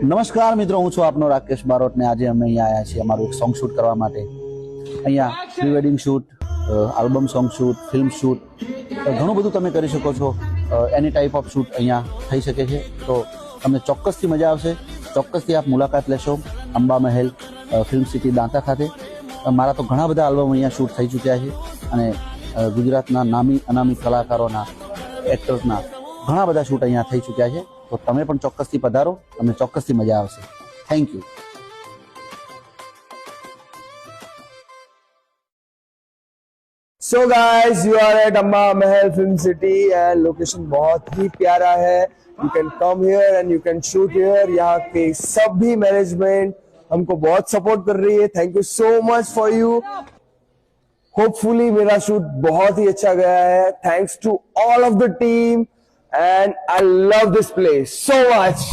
નમસ્કાર મિત્રો, હું છું આપનો રાકેશ બારોટ ને આજે અમે અહીંયા આવ્યા છીએ અમારું એક સોંગ શૂટ કરવા માટે. અહીંયા pre wedding shoot, album song shoot, film shoot, ઘણું બધું તમે કરી શકો છો. એની ટાઈપ ઓફ શૂટ અહીંયા થઈ શકે છે. તો તમને ચોક્કસથી મજા આવશે. ચોક્કસથી આપ મુલાકાત લેશો અંબા મહેલ ફિલ્મ સિટી દાંતા ખાતે. મારા તો ઘણા બધા આલ્બમ અહીંયા શૂટ થઈ ચૂક્યા છે અને ગુજરાતના નામી અનામી કલાકારોના, એક્ટર્સના ઘણા બધા શૂટ અહીંયા થઈ ચૂક્યા છે. તો તમે પણ ચોક્કસથી પધારો, તમને ચોક્કસથી મજા આવશે. Thank you. So guys, you are at Amba Mahal Film City and location बहुत ही प्यारा है. You can come here and you can shoot here. यहाँ के सभी मैनेजमेंट हमको बहुत सपोर्ट कर रही है. Thank you so much for you. Hopefully मेरा शूट बहुत ही अच्छा गया है. Thanks to all of the team and I love this place so much.